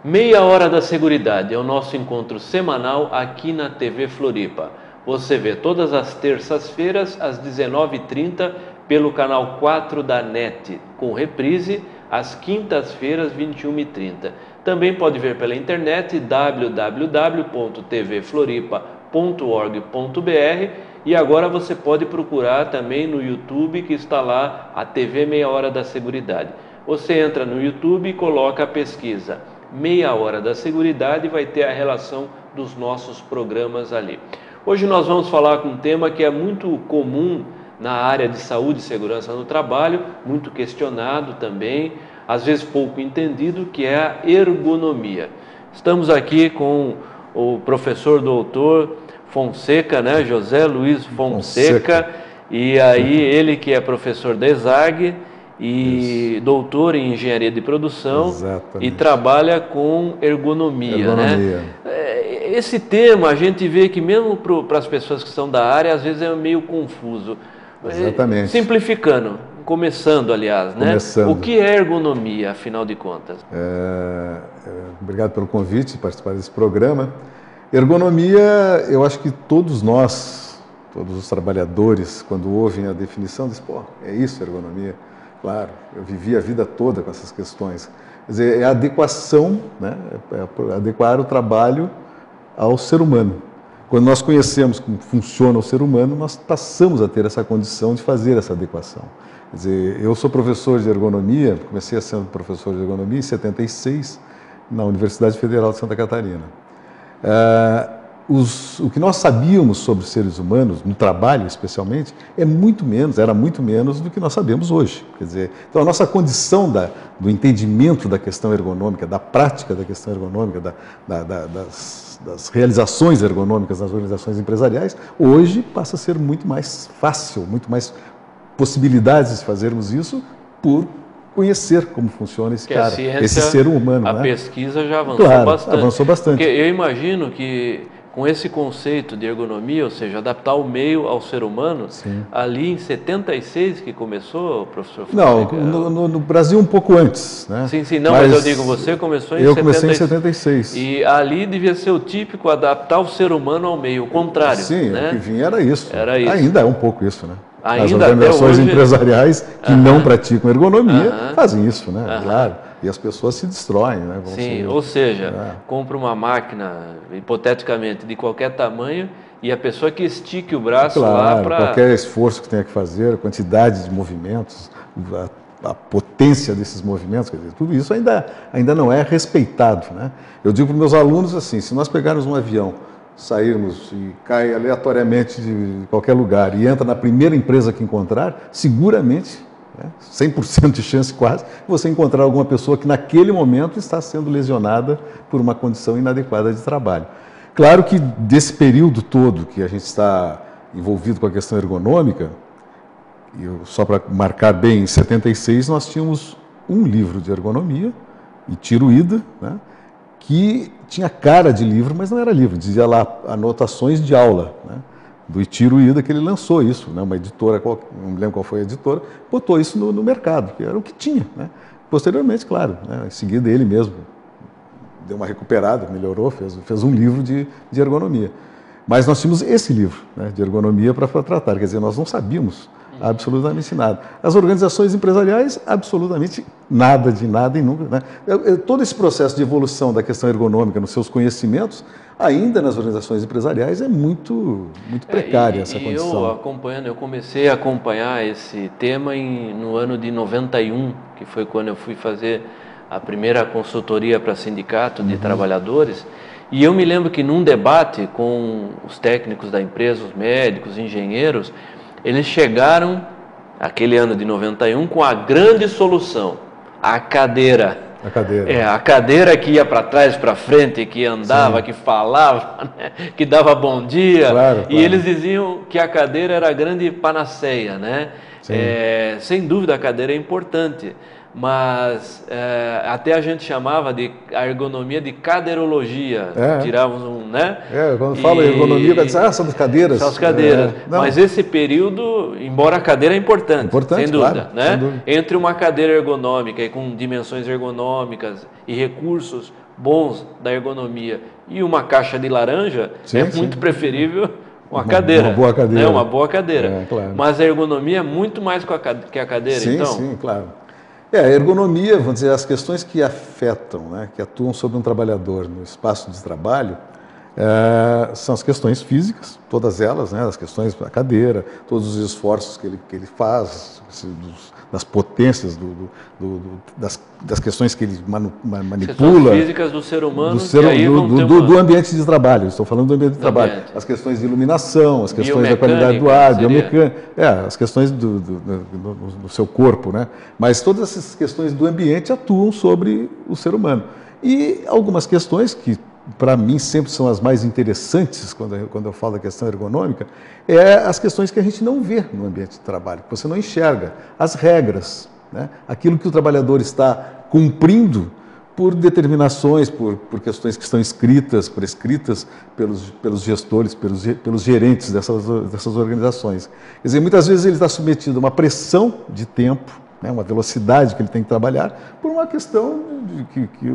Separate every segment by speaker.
Speaker 1: Meia Hora da Seguridade é o nosso encontro semanal aqui na TV Floripa. Você vê todas as terças-feiras às 19h30 pelo canal 4 da NET, com reprise às quintas-feiras 21h30. Também pode ver pela internet www.tvfloripa.org.br e agora você pode procurar também no YouTube, que está lá a TV Meia Hora da Seguridade. Você entra no YouTube e coloca a pesquisa Meia Hora da Seguridade e vai ter a relação dos nossos programas ali. Hoje nós vamos falar com um tema que é muito comum na área de saúde e segurança no trabalho, muito questionado também, às vezes pouco entendido, que é a ergonomia. Estamos aqui com o professor doutor Fonseca, né? José Luiz Fonseca, e aí ele que é professor da ESAG e doutor em engenharia de produção. Exatamente. E trabalha com ergonomia, né? Esse tema a gente vê que mesmo para as pessoas que são da área, às vezes é meio confuso. Exatamente. Simplificando, começando aliás, né? O que é ergonomia, afinal de contas?
Speaker 2: Obrigado pelo convite de participar desse programa. Ergonomia, eu acho que todos nós, todos os trabalhadores, quando ouvem a definição, dizem, pô, é isso ergonomia? Claro, eu vivi a vida toda com essas questões. Quer dizer, é a adequação, né? É adequar o trabalho ao ser humano. Quando nós conhecemos como funciona o ser humano, nós passamos a ter essa condição de fazer essa adequação. Quer dizer, eu sou professor de ergonomia, comecei a ser professor de ergonomia em 76, na Universidade Federal de Santa Catarina. O que nós sabíamos sobre os seres humanos, no trabalho especialmente, era muito menos do que nós sabemos hoje. Quer dizer, então a nossa condição do entendimento da questão ergonômica, da prática da questão ergonômica, das realizações ergonômicas nas organizações empresariais, hoje passa a ser muito mais fácil, muito mais possibilidades de fazermos isso por conhecer como funciona esse cara, ciência, esse ser humano.
Speaker 1: A pesquisa já avançou bastante.
Speaker 2: Avançou bastante.
Speaker 1: Porque eu imagino que com esse conceito de ergonomia, ou seja, adaptar o meio ao ser humano, sim, ali em 76 que começou, professor Fonseca?
Speaker 2: Não, no Brasil um pouco antes, né?
Speaker 1: Sim, não, mas eu digo, você começou em 76. Eu comecei em 76. E ali devia ser o típico adaptar o ser humano ao meio, o contrário.
Speaker 2: Sim,
Speaker 1: né?
Speaker 2: O que vinha era isso.
Speaker 1: Era isso.
Speaker 2: Ainda é um pouco isso, né? As
Speaker 1: Ainda
Speaker 2: organizações empresariais que não praticam ergonomia fazem isso, né? Claro. E as pessoas se destroem, né?
Speaker 1: Ou seja, compra uma máquina, hipoteticamente, de qualquer tamanho e a pessoa que estique o braço lá para...
Speaker 2: qualquer esforço que tenha que fazer, a quantidade de movimentos, a potência desses movimentos, quer dizer, tudo isso ainda não é respeitado, né? Eu digo para os meus alunos assim, se nós pegarmos um avião, sairmos e cai aleatoriamente de qualquer lugar e entra na primeira empresa que encontrar, seguramente, 100% de chance quase, você encontrar alguma pessoa que naquele momento está sendo lesionada por uma condição inadequada de trabalho. Claro que desse período todo que a gente está envolvido com a questão ergonômica, só para marcar bem, em 76 nós tínhamos um livro de ergonomia, Itiruída, né, que tinha cara de livro, mas não era livro, dizia lá anotações de aula, né, do Itiruída, que ele lançou isso, né, uma editora, não me lembro qual foi a editora, botou isso no mercado, que era o que tinha, né. Posteriormente, claro, né, em seguida ele mesmo deu uma recuperada, melhorou, fez um livro de ergonomia. Mas nós tínhamos esse livro, né, de ergonomia para tratar, quer dizer, nós não sabíamos absolutamente nada. As organizações empresariais, absolutamente nada de nada e nunca, né? Todo esse processo de evolução da questão ergonômica nos seus conhecimentos, ainda nas organizações empresariais, é muito precária essa condição.
Speaker 1: Eu comecei a acompanhar esse tema no ano de 91, que foi quando eu fui fazer a primeira consultoria para sindicato de trabalhadores, e eu me lembro que num debate com os técnicos da empresa, os médicos, engenheiros, eles chegaram, aquele ano de 91, com a grande solução, a cadeira.
Speaker 2: A cadeira.
Speaker 1: A cadeira que ia para trás, para frente, que andava, sim, que falava, né? Que dava bom dia.
Speaker 2: Claro.
Speaker 1: E eles diziam que a cadeira era a grande panaceia, né? Sem dúvida a cadeira é importante, mas até a gente chamava a ergonomia de cadeirologia. Tirávamos né?
Speaker 2: Quando fala ergonomia, vai dizer, são as cadeiras.
Speaker 1: São as cadeiras. Mas esse período, embora a cadeira é importante sem dúvida, claro, né? Sem dúvida. Entre uma cadeira ergonômica e com dimensões ergonômicas e recursos bons da ergonomia e uma caixa de laranja,
Speaker 2: Sim,
Speaker 1: é
Speaker 2: sim.
Speaker 1: muito preferível uma cadeira.
Speaker 2: Uma boa cadeira.
Speaker 1: Né? Uma boa cadeira.
Speaker 2: Claro.
Speaker 1: Mas a ergonomia é muito mais que a cadeira,
Speaker 2: Sim,
Speaker 1: então?
Speaker 2: Sim, claro. A ergonomia, vamos dizer, as questões que afetam, né, que atuam sobre um trabalhador no espaço de trabalho, são as questões físicas, todas elas, né, as questões da cadeira, todos os esforços que ele faz, das potências, das questões que ele manipula.
Speaker 1: Questões físicas do ser humano,
Speaker 2: do ambiente de trabalho. Estou falando do ambiente de trabalho. As questões de iluminação, as questões da qualidade do ar, biomecânica, as questões do seu corpo, né? Mas todas essas questões do ambiente atuam sobre o ser humano. E algumas questões que, para mim, sempre são as mais interessantes quando eu falo da questão ergonômica, as questões que a gente não vê no ambiente de trabalho, que você não enxerga. As regras, né? Aquilo que o trabalhador está cumprindo por determinações, por questões que estão prescritas pelos gestores, pelos gerentes dessas organizações. Quer dizer, muitas vezes ele está submetido a uma pressão de tempo, né, uma velocidade que ele tem que trabalhar, por uma questão de que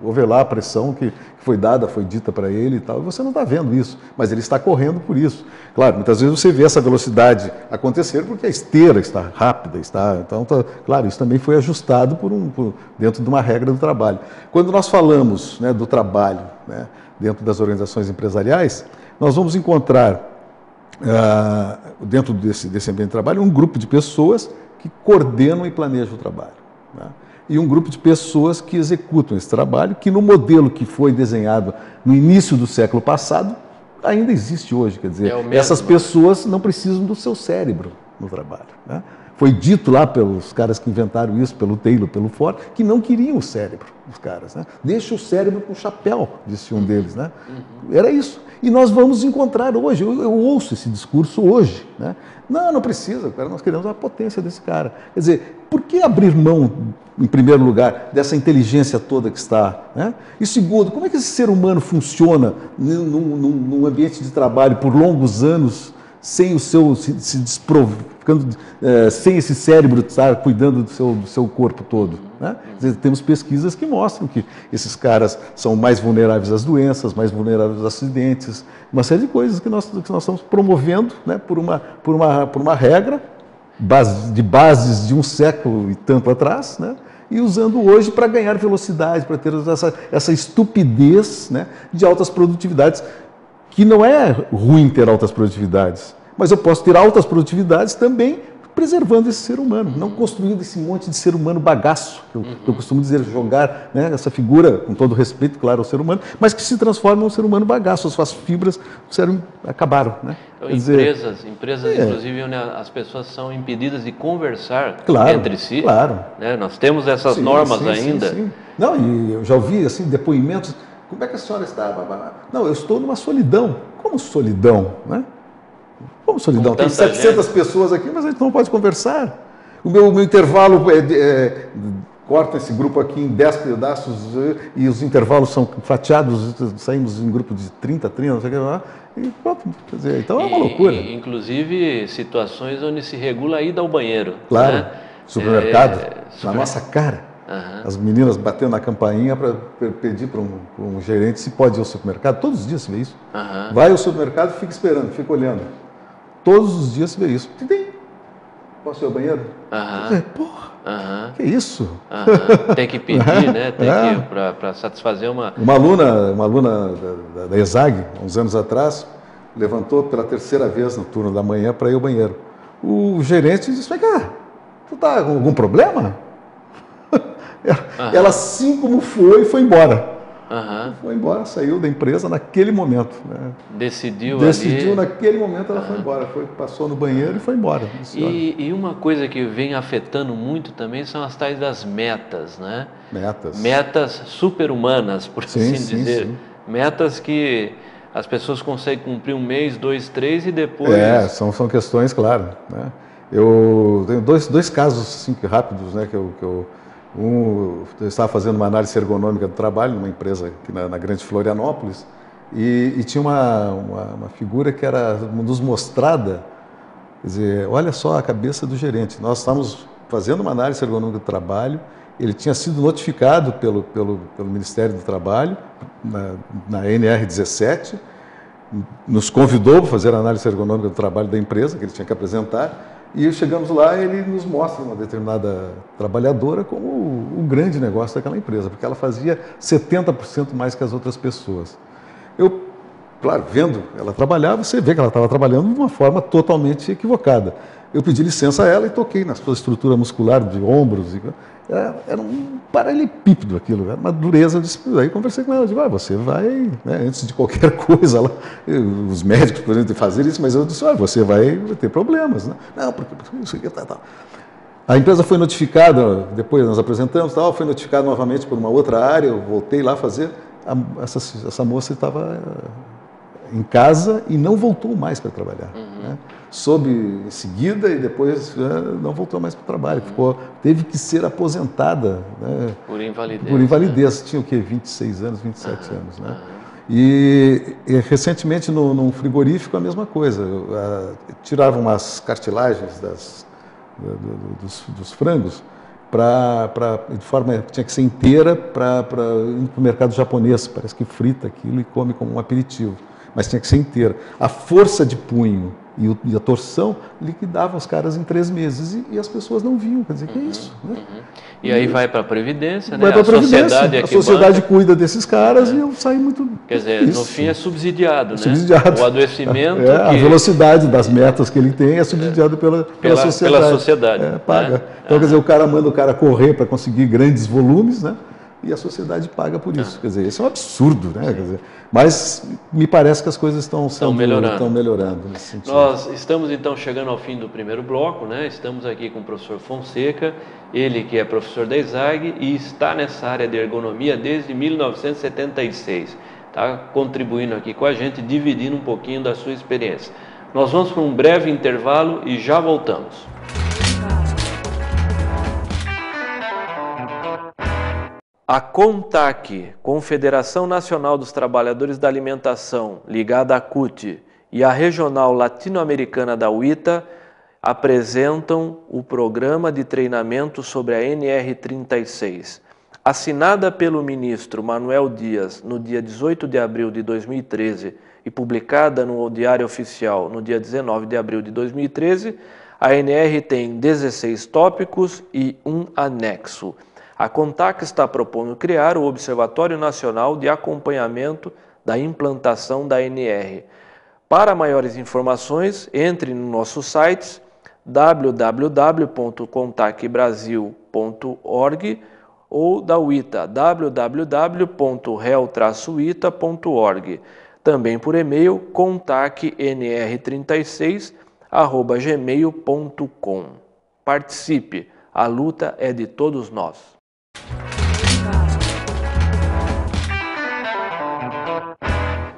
Speaker 2: houve lá a pressão que foi dada, foi dita para ele e tal, e você não está vendo isso, mas ele está correndo por isso. Claro, muitas vezes você vê essa velocidade acontecer porque a esteira está rápida, então, claro, isso também foi ajustado dentro de uma regra do trabalho. Quando nós falamos, né, do trabalho, né, dentro das organizações empresariais, nós vamos encontrar, dentro desse ambiente de trabalho, um grupo de pessoas que coordenam e planejam o trabalho, né? E um grupo de pessoas que executam esse trabalho, que no modelo que foi desenhado no início do século passado, ainda existe hoje. Quer dizer, essas pessoas não precisam do seu cérebro no trabalho, né? Foi dito lá pelos caras que inventaram isso, pelo Taylor, pelo Ford, que não queriam o cérebro dos caras, né? Deixa o cérebro com o chapéu, disse um deles, né? Era isso. E nós vamos encontrar hoje, eu ouço esse discurso hoje, né? Não precisa, cara, nós queremos a potência desse cara. Quer dizer, por que abrir mão, em primeiro lugar, dessa inteligência toda que está, né? E segundo, como é que esse ser humano funciona num ambiente de trabalho por longos anos, sem o seu, sem esse cérebro estar cuidando do seu corpo todo, né? Quer dizer, temos pesquisas que mostram que esses caras são mais vulneráveis às doenças, mais vulneráveis aos acidentes, uma série de coisas que nós estamos promovendo, né, por uma regra, de bases de um século e tanto atrás, né, e usando hoje para ganhar velocidade, para ter essa estupidez, né, de altas produtividades, que não é ruim ter altas produtividades, mas eu posso ter altas produtividades também preservando esse ser humano, não construindo esse monte de ser humano bagaço, que eu costumo dizer, jogar, né, essa figura, com todo respeito, claro, ao ser humano, mas que se transforma em um ser humano bagaço, as suas fibras do cérebro acabaram, né?
Speaker 1: Então, empresas inclusive, onde as pessoas são impedidas de conversar entre si. Claro. Né? Nós temos essas normas ainda.
Speaker 2: Sim. Não, e eu já ouvi assim, depoimentos, como é que a senhora está? Não, eu estou numa solidão. Como solidão, né? Como solidão? Tem 700 pessoas aqui, mas a gente não pode conversar. O meu intervalo corta esse grupo aqui em 10 pedaços e os intervalos são fatiados, saímos em grupo de 30, não sei o que lá, e pronto, quer dizer, então é uma loucura.
Speaker 1: Inclusive situações onde se regula a ida ao banheiro.
Speaker 2: Claro,
Speaker 1: né?
Speaker 2: Supermercado, na nossa cara. As meninas batendo na campainha para pedir para um gerente se pode ir ao supermercado. Todos os dias se vê isso. Vai ao supermercado e fica esperando, fica olhando. Todos os dias se vê isso. Posso ir ao banheiro? Porra, que isso?
Speaker 1: Tem que pedir, né? Tem que para satisfazer uma
Speaker 2: aluna da ESAG, uns anos atrás, levantou pela terceira vez no turno da manhã para ir ao banheiro. O gerente disse: vem cá, tu tá com algum problema? Ela, assim como foi embora. Foi embora, saiu da empresa naquele momento. Né?
Speaker 1: Decidiu
Speaker 2: ali... naquele momento, ela foi embora. Passou no banheiro e foi embora.
Speaker 1: E uma coisa que vem afetando muito também são as tais das metas, né? Metas super-humanas, por assim dizer. Sim. Metas que as pessoas conseguem cumprir 1 mês, 2, 3 e depois...
Speaker 2: São questões, claro. Né? Eu tenho dois casos assim, rápidos, né, que eu estava fazendo uma análise ergonômica do trabalho numa empresa aqui na Grande Florianópolis e tinha uma figura que era nos mostrada, quer dizer, olha só a cabeça do gerente. Nós estávamos fazendo uma análise ergonômica do trabalho ele tinha sido notificado pelo Ministério do Trabalho, na NR17, nos convidou para fazer a análise ergonômica do trabalho da empresa, que ele tinha que apresentar, e chegamos lá e ele nos mostra uma determinada trabalhadora como o grande negócio daquela empresa, porque ela fazia 70% mais que as outras pessoas. Eu, claro, vendo ela trabalhar, você vê que ela estava trabalhando de uma forma totalmente equivocada. Eu pedi licença a ela e toquei na sua estrutura muscular de ombros. Era um paralelepípedo aquilo, era uma dureza. Aí conversei com ela, digo, você vai, né, antes de qualquer coisa, lá, os médicos poderiam fazer isso, mas eu disse, você vai ter problemas. Né? Não, porque isso aqui tal. A empresa foi notificada, depois nós apresentamos, foi notificada novamente por uma outra área, eu voltei lá fazer, essa moça estava em casa e não voltou mais para trabalhar. Né? Soube em seguida e depois não voltou mais para o trabalho. Teve que ser aposentada. Né?
Speaker 1: Por invalidez.
Speaker 2: Por invalidez. Né? Tinha o quê? 26 anos, 27 anos. Né? E recentemente, num frigorífico, a mesma coisa. Tiravam umas cartilagens dos frangos de forma que tinha que ser inteira para ir para o mercado japonês. Parece que frita aquilo e come como um aperitivo. Mas tinha que ser inteira. A força de punho e a torção liquidavam os caras em 3 meses e as pessoas não viam. Quer dizer, que é isso? Né?
Speaker 1: E aí vai para a Previdência,
Speaker 2: vai
Speaker 1: né?
Speaker 2: A sociedade
Speaker 1: é
Speaker 2: a sociedade cuida desses caras e eu saio muito...
Speaker 1: Quer dizer, no fim é subsidiado, né?
Speaker 2: Subsidiado.
Speaker 1: O adoecimento...
Speaker 2: A velocidade das metas que ele tem é subsidiado pela sociedade.
Speaker 1: Pela sociedade.
Speaker 2: Paga.
Speaker 1: Né?
Speaker 2: Então, quer dizer, o cara manda o cara correr para conseguir grandes volumes, né? E a sociedade paga por isso. Quer dizer, isso é um absurdo, né? Quer dizer, mas me parece que as coisas estão melhorando nesse sentido.
Speaker 1: Nós estamos então chegando ao fim do primeiro bloco, né? Estamos aqui com o professor Fonseca, ele que é professor da ESAG e está nessa área de ergonomia desde 1976. Está contribuindo aqui com a gente, dividindo um pouquinho da sua experiência. Nós vamos para um breve intervalo e já voltamos. A CONTAC, Confederação Nacional dos Trabalhadores da Alimentação, ligada à CUT, e a Regional Latino-Americana da UITA, apresentam o Programa de Treinamento sobre a NR36. Assinada pelo ministro Manuel Dias no dia 18 de abril de 2013 e publicada no Diário Oficial no dia 19 de abril de 2013, a NR tem 16 tópicos e um anexo. A CONTAC está propondo criar o Observatório Nacional de Acompanhamento da Implantação da NR. Para maiores informações, entre no nosso site www.contacbrasil.org ou da UITA, www.rel-uita.org. Também por e-mail, contacnr36@gmail.com. Participe, a luta é de todos nós.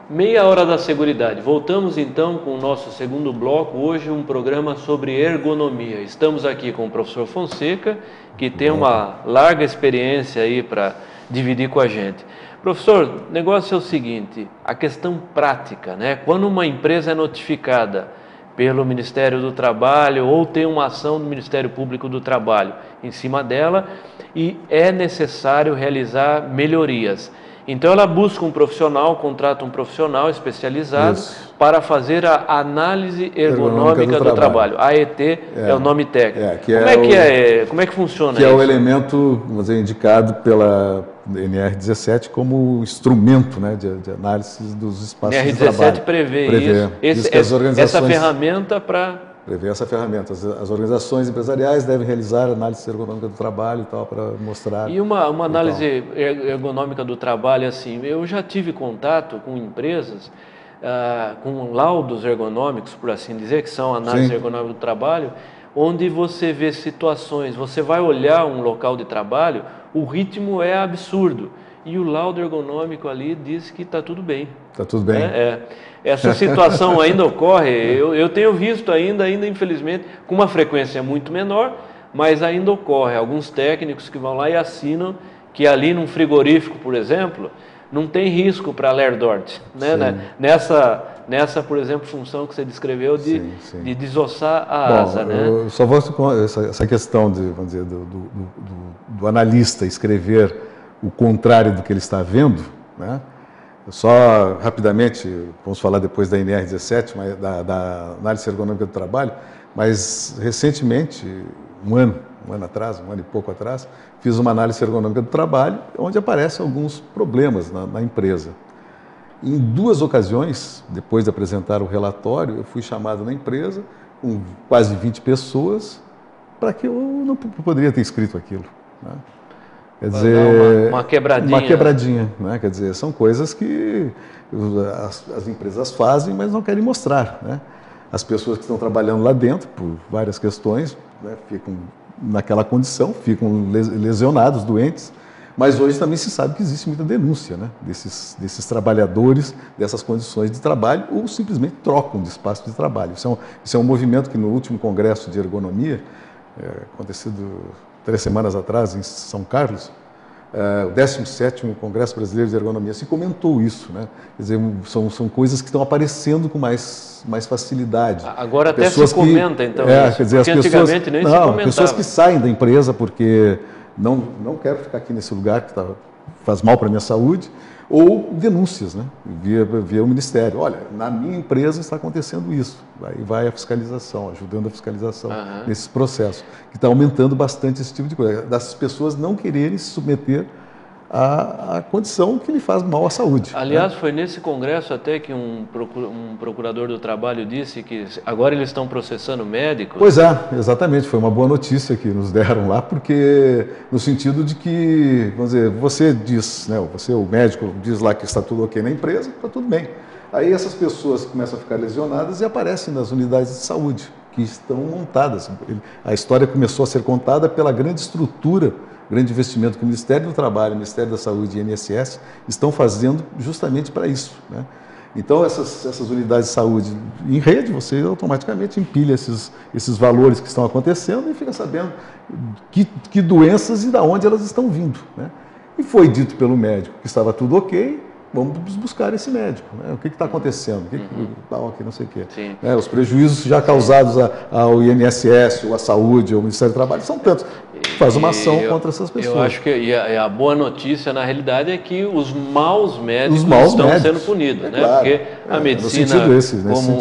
Speaker 1: Meia hora da seguridade. Voltamos então com o nosso segundo bloco. Hoje um programa sobre ergonomia. Estamos aqui com o professor Fonseca, que tem uma larga experiência aí para dividir com a gente. Professor, o negócio é o seguinte, a questão prática, né? Quando uma empresa é notificada pelo Ministério do Trabalho ou tem uma ação do Ministério Público do Trabalho em cima dela e é necessário realizar melhorias. Então ela busca um profissional, contrata um profissional especializado para fazer a análise ergonômica do trabalho. AET é o nome técnico. Como é que funciona isso?
Speaker 2: Que é o elemento, vamos dizer, indicado pela NR17 como instrumento, né, de análise dos espaços de trabalho.
Speaker 1: NR17 prevê isso. Essa ferramenta para...
Speaker 2: Prevê essa ferramenta. As organizações empresariais devem realizar análise ergonômica do trabalho e tal, para mostrar...
Speaker 1: E uma análise ergonômica do trabalho, assim, eu já tive contato com empresas, com laudos ergonômicos, por assim dizer, que são análise ergonômica do trabalho, onde você vê situações, você vai olhar um local de trabalho, o ritmo é absurdo. E o laudo ergonômico ali diz que está tudo bem.
Speaker 2: Está tudo bem.
Speaker 1: Essa situação ainda ocorre, eu tenho visto ainda infelizmente, com uma frequência muito menor, mas ainda ocorre. Alguns técnicos que vão lá e assinam que ali num frigorífico, por exemplo, não tem risco para Lerdort. Né? nessa, por exemplo, função que você descreveu
Speaker 2: Sim, sim.
Speaker 1: de desossar a asa, né?
Speaker 2: Eu só vou com essa questão de, vamos dizer, do analista escrever o contrário do que ele está vendo, né? Só rapidamente, vamos falar depois da NR17, da análise ergonômica do trabalho, mas recentemente, um ano atrás, um ano e pouco atrás, fiz uma análise ergonômica do trabalho, onde aparecem alguns problemas na empresa. Em 2 ocasiões, depois de apresentar o relatório, eu fui chamado na empresa, com quase 20 pessoas, para que eu não poderia ter escrito aquilo, né? Quer dizer,
Speaker 1: uma quebradinha.
Speaker 2: Uma quebradinha, né? Quer dizer, são coisas que as empresas fazem, mas não querem mostrar, né? As pessoas que estão trabalhando lá dentro, por várias questões, né, ficam naquela condição, ficam lesionados, doentes, mas hoje também se sabe que existe muita denúncia, né, desses trabalhadores, dessas condições de trabalho, ou simplesmente trocam de espaço de trabalho. Isso é um movimento que no último congresso de ergonomia, acontecido 3 semanas atrás em São Carlos, o 17º Congresso Brasileiro de Ergonomia, se comentou isso, né? Quer dizer, são coisas que estão aparecendo com mais facilidade.
Speaker 1: Agora até se comenta, então, isso,
Speaker 2: quer dizer, as
Speaker 1: antigamente
Speaker 2: pessoas,
Speaker 1: nem se comentava.
Speaker 2: pessoas que saem da empresa porque não quero ficar aqui nesse lugar que faz mal para a minha saúde, ou denúncias, né? Via o Ministério. Olha, na minha empresa está acontecendo isso. Aí vai a fiscalização, ajudando a fiscalização nesses processos, que está aumentando bastante esse tipo de coisa, das pessoas não quererem se submeter à condição que lhe faz mal à saúde.
Speaker 1: Aliás,
Speaker 2: né?
Speaker 1: foi nesse congresso até que um procurador do trabalho disse que agora eles estão processando médicos.
Speaker 2: Pois é, exatamente, foi uma boa notícia que nos deram lá, porque no sentido de que, vamos dizer, você diz, né, você, o médico, diz lá que está tudo ok na empresa, está tudo bem. Aí essas pessoas começam a ficar lesionadas e aparecem nas unidades de saúde, que estão montadas. A história começou a ser contada pela grande estrutura, grande investimento que o Ministério do Trabalho, o Ministério da Saúde e o INSS estão fazendo justamente para isso, né? Então, essas unidades de saúde em rede, você automaticamente empilha esses valores que estão acontecendo e fica sabendo que doenças e de onde elas estão vindo, né? E foi dito pelo médico que estava tudo ok, vamos buscar esse médico, né? O que está acontecendo? Não sei o quê. Os prejuízos já causados ao INSS, ou à saúde, ou ao Ministério do Trabalho, são tantos. Faz uma ação contra essas pessoas.
Speaker 1: Eu acho que a boa notícia, na realidade, é que os maus médicos estão sendo punidos, né?
Speaker 2: Claro,
Speaker 1: porque a medicina,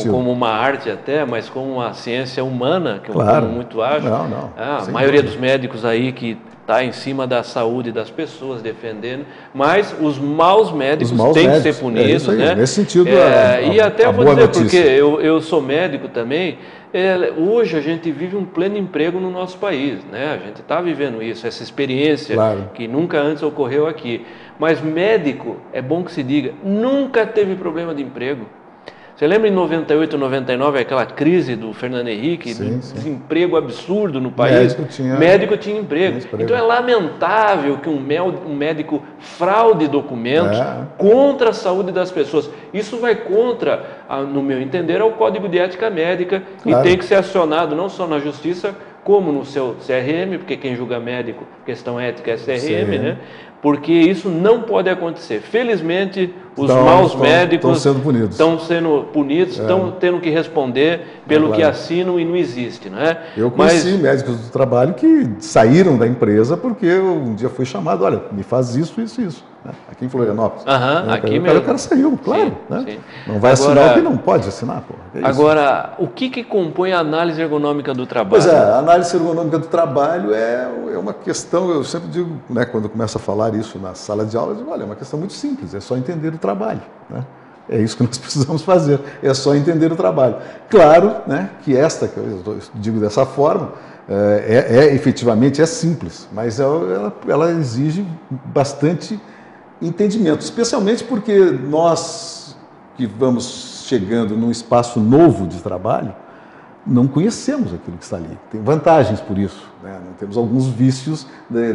Speaker 2: como
Speaker 1: uma arte até, mas como uma ciência humana, que
Speaker 2: claro.
Speaker 1: eu muito acho, a maioria dos médicos aí que está em cima da saúde das pessoas, defendendo, mas os maus médicos têm que ser punidos, né?
Speaker 2: Nesse sentido,
Speaker 1: e até vou dizer,
Speaker 2: notícia.
Speaker 1: porque eu sou médico também, hoje a gente vive um pleno emprego no nosso país, né? A gente está vivendo isso, essa experiência que nunca antes ocorreu aqui. Mas médico, é bom que se diga, nunca teve problema de emprego. Você lembra em 98, 99, aquela crise do Fernando Henrique, desemprego absurdo no país? Médico tinha emprego. Então é lamentável que um médico fraude documentos contra a saúde das pessoas. Isso vai contra, no meu entender, ao Código de Ética Médica e tem que ser acionado não só na Justiça, como no seu CRM, porque quem julga médico, questão ética é CRM, né? Porque isso não pode acontecer. Felizmente, os maus médicos estão sendo punidos, estão tendo que responder pelo que assinam e não existe, não é?
Speaker 2: Eu conheci médicos do trabalho que saíram da empresa porque um dia foi chamado, olha, me faz isso, isso, isso. Aqui em Florianópolis.
Speaker 1: Aqui mesmo.
Speaker 2: O cara saiu, claro. Sim. Não vai assinar o que não pode assinar.
Speaker 1: Agora, o que compõe a análise ergonômica do trabalho?
Speaker 2: Pois é, a análise ergonômica do trabalho é uma questão, eu sempre digo, né, quando eu começo a falar isso na sala de aula, eu digo, olha, é uma questão muito simples, é só entender o trabalho, né? É isso que nós precisamos fazer, é só entender o trabalho. Claro, né, que que eu digo dessa forma, efetivamente é simples, mas ela exige bastante entendimento, especialmente porque nós que vamos chegando num espaço novo de trabalho, não conhecemos aquilo que está ali. Tem vantagens por isso, né? Não temos alguns vícios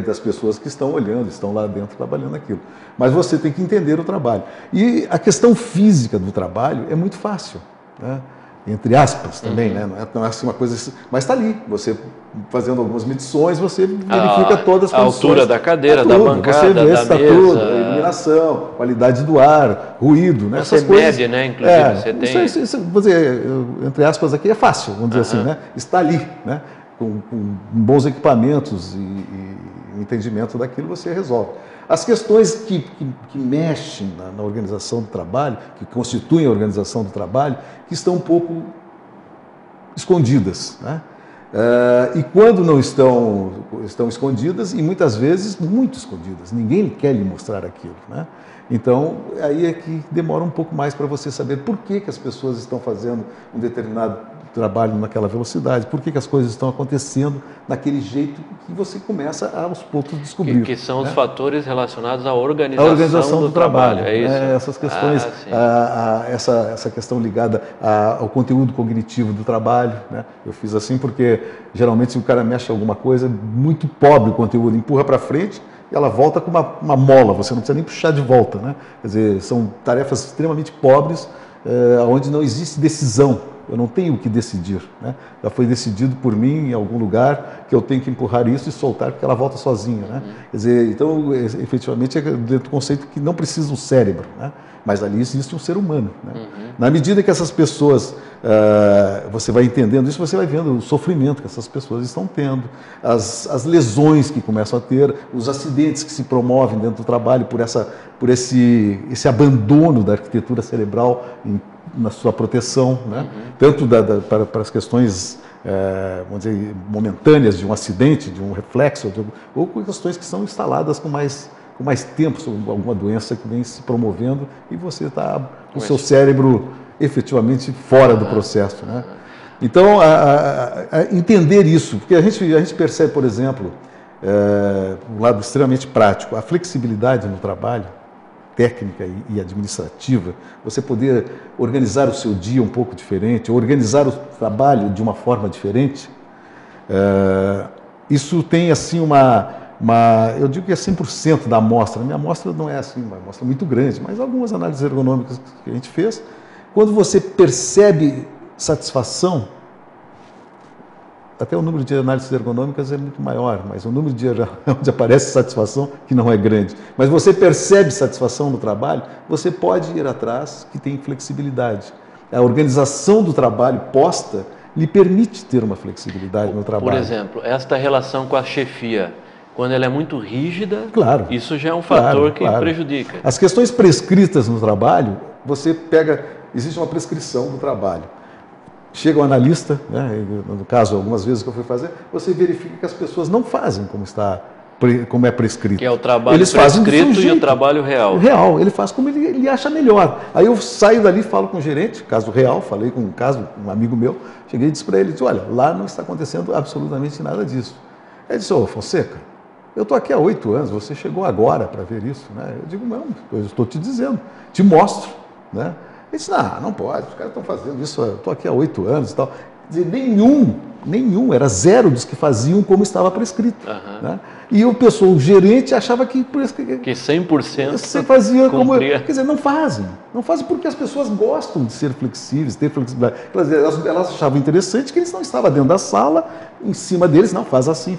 Speaker 2: das pessoas que estão olhando, estão lá dentro trabalhando aquilo. Mas você tem que entender o trabalho. E a questão física do trabalho é muito fácil, né? entre aspas também, né? Não é assim uma coisa, mas está ali, você fazendo algumas medições, você verifica todas as
Speaker 1: a
Speaker 2: condições.
Speaker 1: altura da cadeira, da bancada,
Speaker 2: você vê
Speaker 1: da
Speaker 2: se está
Speaker 1: mesa,
Speaker 2: tudo, a iluminação, qualidade do ar, ruído, né?
Speaker 1: Você
Speaker 2: Essas coisas.
Speaker 1: mede, né? Inclusive, você tem...
Speaker 2: Isso, vou dizer, entre aspas aqui, é fácil, vamos dizer assim, né? Está ali, né? Com bons equipamentos e o entendimento daquilo, você resolve. As questões que mexem na organização do trabalho, que constituem a organização do trabalho, que estão um pouco escondidas, né? E quando não estão escondidas, e muitas vezes muito escondidas, ninguém quer lhe mostrar aquilo, né? Então, aí é que demora um pouco mais para você saber por que as pessoas estão fazendo um determinado trabalho naquela velocidade, por que as coisas estão acontecendo daquele jeito que você começa aos poucos descobrir.
Speaker 1: Que são
Speaker 2: né?
Speaker 1: os fatores relacionados à organização do trabalho. É isso?
Speaker 2: Essas questões, essa questão ligada ao conteúdo cognitivo do trabalho. Né? Eu fiz assim porque, geralmente, se o cara mexe alguma coisa, muito pobre o conteúdo, empurra para frente, e ela volta com uma mola, você não precisa nem puxar de volta. Né? Quer dizer, são tarefas extremamente pobres, onde não existe decisão. Eu não tenho o que decidir. Né? Já foi decidido por mim em algum lugar que eu tenho que empurrar isso e soltar porque ela volta sozinha. Né? Quer dizer, então, efetivamente, é dentro do conceito que não precisa um cérebro, né? Mas ali existe um ser humano. Né? Na medida que essas pessoas, você vai entendendo isso, você vai vendo o sofrimento que essas pessoas estão tendo, as lesões que começam a ter, os acidentes que se promovem dentro do trabalho por esse abandono da arquitetura cerebral na sua proteção, né? Tanto para as questões, vamos dizer, momentâneas de um acidente, de um reflexo, ou com questões que são instaladas com mais tempo, sobre alguma doença que vem se promovendo e você está com o seu cérebro efetivamente fora do processo. Né? Então, entender isso, porque a gente percebe, por exemplo, um lado extremamente prático, a flexibilidade no trabalho, técnica e administrativa, você poder organizar o seu dia um pouco diferente, organizar o trabalho de uma forma diferente, isso tem assim eu digo que é 100% da amostra. A minha amostra não é assim, uma amostra muito grande, mas algumas análises ergonômicas que a gente fez, quando você percebe satisfação, até o número de análises ergonômicas é muito maior, mas o número de onde aparece satisfação, que não é grande. Mas você percebe satisfação no trabalho, você pode ir atrás, que tem flexibilidade. A organização do trabalho posta lhe permite ter uma flexibilidade no trabalho.
Speaker 1: Por exemplo, esta relação com a chefia, quando ela é muito rígida,
Speaker 2: claro,
Speaker 1: isso já é um fator que prejudica.
Speaker 2: As questões prescritas no trabalho, você pega, existe uma prescrição do trabalho. Chega o analista, né, no caso, algumas vezes que eu fui fazer, você verifica que as pessoas não fazem como é prescrito.
Speaker 1: Que é o trabalho
Speaker 2: eles
Speaker 1: prescrito e o trabalho real.
Speaker 2: Real, ele faz como ele acha melhor. Aí eu saio dali, falo com o gerente, caso real, falei com um amigo meu, cheguei e disse para ele, olha, lá não está acontecendo absolutamente nada disso. Ele disse, Fonseca, eu estou aqui há 8 anos, você chegou agora para ver isso. Né? Eu digo, não, eu estou te dizendo, te mostro. Né? Ele disse, não pode, os caras estão fazendo isso, eu estou aqui há 8 anos e tal. Quer dizer, nenhum, era zero dos que faziam como estava prescrito. Né? E o gerente achava que
Speaker 1: 100%
Speaker 2: você fazia como...
Speaker 1: cumpria.
Speaker 2: Quer dizer, não fazem porque as pessoas gostam de ser flexíveis, ter flexibilidade. Elas achavam interessante que eles não estavam dentro da sala, em cima deles, não, faz assim.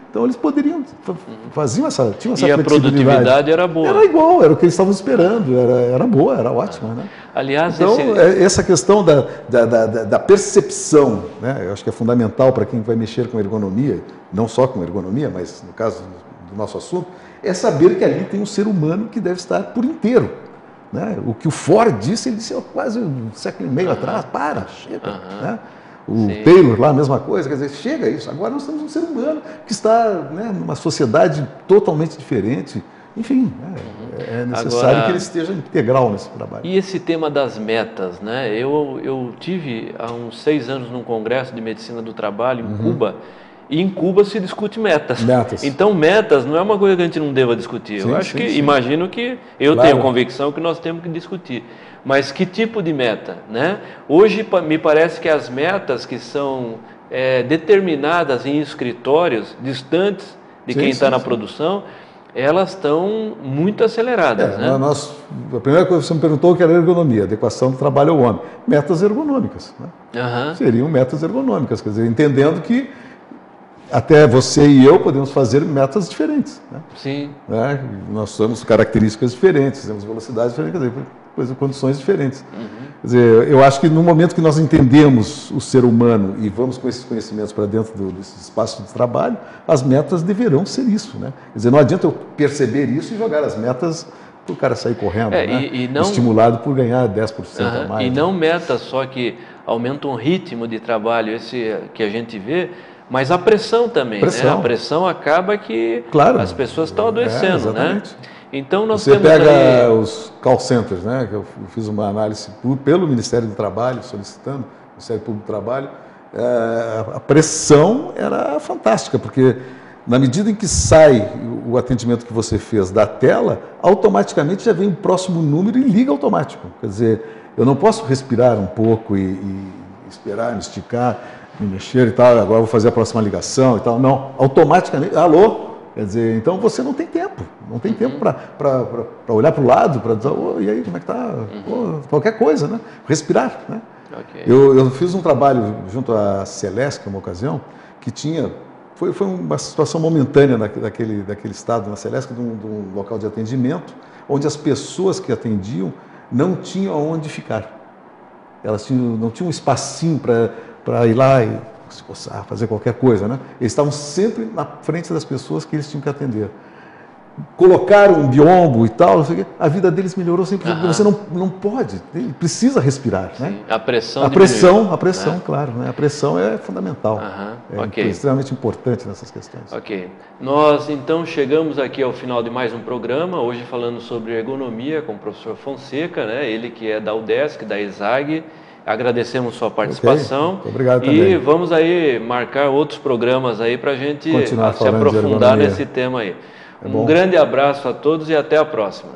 Speaker 2: Então eles poderiam, tinham essa flexibilidade.
Speaker 1: E a produtividade era boa.
Speaker 2: Era igual, era o que eles estavam esperando, era boa, era ótima. Né?
Speaker 1: Aliás,
Speaker 2: então, essa questão da percepção, né, eu acho que é fundamental para quem vai mexer com ergonomia, não só com ergonomia, mas no caso do nosso assunto, é saber que ali tem um ser humano que deve estar por inteiro. Né? O que o Ford disse, ele disse quase um século e meio atrás, chega. Né? O Taylor lá, a mesma coisa, quer dizer, chega isso. Agora nós temos um ser humano que está, né, numa sociedade totalmente diferente. Enfim, é necessário que ele esteja integral nesse trabalho.
Speaker 1: E esse tema das metas, né? Eu tive há uns 6 anos num congresso de medicina do trabalho em Cuba, e em Cuba se discute metas. Então, metas não é uma coisa que a gente não deva discutir. Eu acho que, imagino que, tenho convicção que nós temos que discutir. Mas que tipo de meta? Né? Hoje, me parece que as metas que são determinadas em escritórios distantes de quem está na produção, elas estão muito aceleradas, né?
Speaker 2: A primeira coisa que você me perguntou que era ergonomia, adequação do trabalho ao homem. Metas ergonômicas, né? Seriam metas ergonômicas, quer dizer, entendendo que até você e eu podemos fazer metas diferentes. Né?
Speaker 1: Sim.
Speaker 2: Né? Nós temos características diferentes, temos velocidades diferentes, quer dizer, condições diferentes. Quer dizer, eu acho que no momento que nós entendemos o ser humano e vamos com esses conhecimentos para dentro desse espaço de trabalho, as metas deverão ser isso. Né? Quer dizer, não adianta eu perceber isso e jogar as metas para o cara sair correndo, né?
Speaker 1: e não,
Speaker 2: estimulado por ganhar 10% a mais.
Speaker 1: E não metas só que aumentam o ritmo de trabalho, esse que a gente vê, mas a pressão também, né? A pressão acaba que as pessoas estão adoecendo, né? Então nós
Speaker 2: temos pega os call centers, né? Que eu fiz uma análise pelo Ministério do Trabalho, solicitando o Ministério Público do Trabalho, a pressão era fantástica, porque na medida em que sai o atendimento que você fez da tela, automaticamente já vem o próximo número e liga automático. Quer dizer, eu não posso respirar um pouco e esperar, me esticar, me mexer e tal, agora vou fazer a próxima ligação e tal. Não, automaticamente, alô? Quer dizer, então você não tem tempo para olhar para o lado, para dizer, e aí, como é que está? Qualquer coisa, né? Respirar, né? Eu fiz um trabalho junto à Celesc, uma ocasião, que tinha, foi uma situação momentânea daquele estado, na Celesc, de um local de atendimento, onde as pessoas que atendiam não tinham aonde ficar. Elas não tinham um espacinho para ir lá e se coçar, fazer qualquer coisa, né? Eles estavam sempre na frente das pessoas que eles tinham que atender. Colocaram um biombo e tal, a vida deles melhorou sempre, porque você não pode, precisa respirar, né?
Speaker 1: A pressão,
Speaker 2: né? Claro, né? A pressão é fundamental, é extremamente importante nessas questões.
Speaker 1: Ok. Nós então chegamos aqui ao final de mais um programa, hoje falando sobre ergonomia com o professor Fonseca, né? Ele que é da UDESC, da ESAG. Agradecemos sua participação.
Speaker 2: Obrigado
Speaker 1: também. E
Speaker 2: também.
Speaker 1: vamos aí marcar outros programas aí para a gente
Speaker 2: continuar
Speaker 1: se aprofundar nesse tema aí. Um grande abraço a todos e até a próxima.